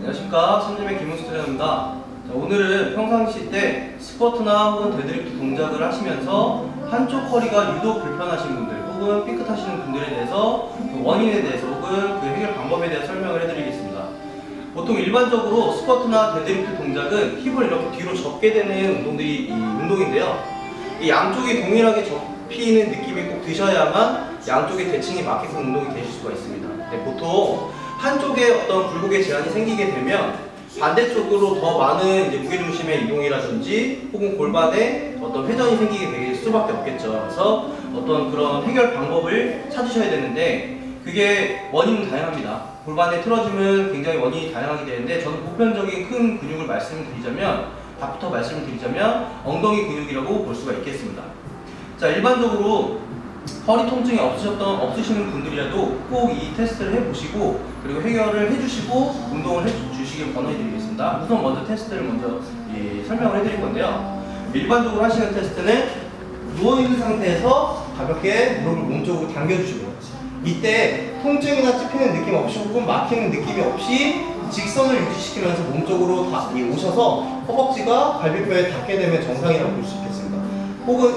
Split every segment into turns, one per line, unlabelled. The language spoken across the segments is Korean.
안녕하십니까, 삼림의 김은수 트레이너입니다. 오늘은 평상시 때 스쿼트나 혹은 데드리프트 동작을 하시면서 한쪽 허리가 유독 불편하신 분들 혹은 삐끗하시는 분들에 대해서 그 원인에 대해서 혹은 그 해결 방법에 대해 설명을 해드리겠습니다. 보통 일반적으로 스쿼트나 데드리프트 동작은 힙을 이렇게 뒤로 접게 되는 운동인데요. 이 양쪽이 동일하게 접히는 느낌이 꼭 드셔야만 양쪽의 대칭이 맞게끔 운동이 되실 수가 있습니다. 보통 한쪽에 어떤 굴곡의 제한이 생기게 되면 반대쪽으로 더 많은 무게중심의 이동이라든지 혹은 골반에 어떤 회전이 생기게 될 수밖에 없겠죠. 그래서 어떤 그런 해결 방법을 찾으셔야 되는데 그게 원인은 다양합니다. 골반에 틀어지면 굉장히 원인이 다양하게 되는데 저는 보편적인 큰 근육을 답부터 말씀을 드리자면 엉덩이 근육이라고 볼 수가 있겠습니다. 자, 일반적으로 허리 통증이 없으시는 분들이라도 꼭 이 테스트를 해보시고 그리고 해결을 해주시고 운동을 해주시길 권해드리겠습니다. 우선 먼저 테스트를 먼저 설명을 해드릴 건데요. 일반적으로 하시는 테스트는 누워있는 상태에서 가볍게 무릎을 몸쪽으로 당겨주시고요. 이때 통증이나 찝히는 느낌 없이 혹은 막히는 느낌이 없이 직선을 유지시키면서 몸쪽으로 오셔서 허벅지가 갈비뼈에 닿게 되면 정상이라고 볼 수 있겠습니다. 혹은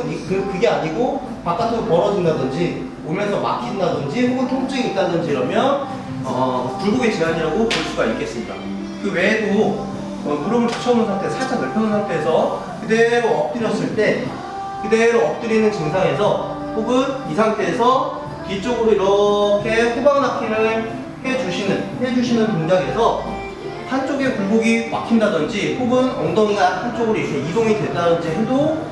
그게 아니고 바깥으로 벌어진다든지 오면서 막힌다든지 혹은 통증이 있다든지 이러면 굴곡의 제한이라고 볼 수가 있겠습니다. 그 외에도 무릎을 붙여놓은 상태, 살짝 넓혀놓은 상태에서 그대로 엎드렸을 때 그대로 엎드리는 증상에서 혹은 이 상태에서 뒤쪽으로 이렇게 후방낙하를 해주시는 동작에서 한쪽에 굴곡이 막힌다든지 혹은 엉덩이가 한쪽으로 이렇게 이동이 된다든지 해도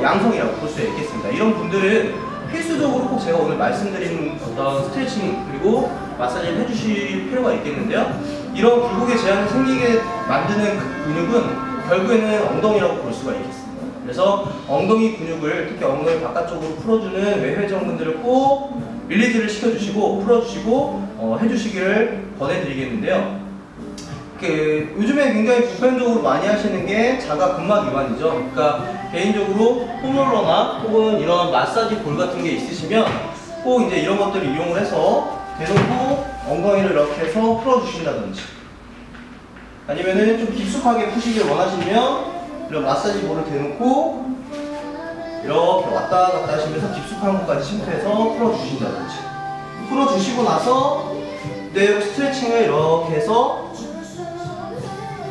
양성이라고 볼 수 있겠습니다. 이런 분들은 필수적으로 꼭 제가 오늘 말씀드린 어떤 스트레칭 그리고 마사지를 해주실 필요가 있겠는데요. 이런 굴곡의 제한이 생기게 만드는 그 근육은 결국에는 엉덩이라고 볼 수가 있겠습니다. 그래서 엉덩이 근육을 특히 엉덩이 바깥쪽으로 풀어주는 외회전근들을 꼭 릴리즈를 시켜주시고 풀어주시고 해주시기를 권해드리겠는데요. 요즘에 굉장히 보편적으로 많이 하시는 게 자가 근막 이완이죠. 그러니까 개인적으로 홈롤러나 혹은 이런 마사지 볼 같은 게 있으시면 꼭 이제 이런 것들을 이용을 해서 대놓고 엉덩이를 이렇게 해서 풀어주신다든지 아니면은 좀 깊숙하게 푸시길 원하시면 이런 마사지 볼을 대놓고 이렇게 왔다 갔다 하시면서 깊숙한 곳까지 침투해서 풀어주신다든지 풀어주시고 나서 그대로 스트레칭을 이렇게 해서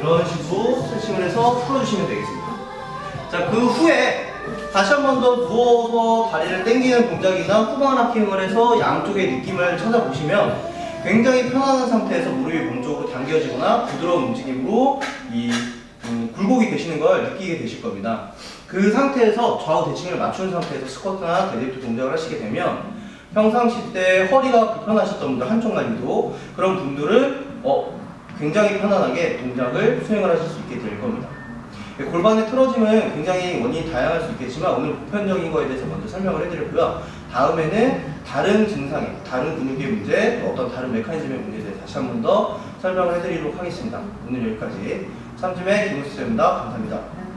이런 식으로 스트레칭을 해서 풀어주시면 되겠습니다. 자, 그 후에 다시 한 번 더 누워서 다리를 당기는 동작이나 후방낙킹을 해서 양쪽의 느낌을 찾아보시면 굉장히 편안한 상태에서 무릎이 몸쪽으로 당겨지거나 부드러운 움직임으로 굴곡이 되시는 걸 느끼게 되실 겁니다. 그 상태에서 좌우 대칭을 맞춘 상태에서 스쿼트나 데드리프트 동작을 하시게 되면 평상시 때 허리가 불편하셨던 분들, 한쪽 날리도 그런 분들은 굉장히 편안하게 동작을 수행을 하실 수 있게 될 겁니다. 골반의 틀어짐은 굉장히 원인이 다양할 수 있겠지만 오늘 보편적인 거에 대해서 먼저 설명을 해드렸고요. 다음에는 다른 증상에, 다른 근육의 문제, 어떤 다른 메커니즘의 문제에 대해서 다시 한 번 더 설명을 해드리도록 하겠습니다. 오늘 여기까지 삼림의 김은수 트레이너입니다. 감사합니다.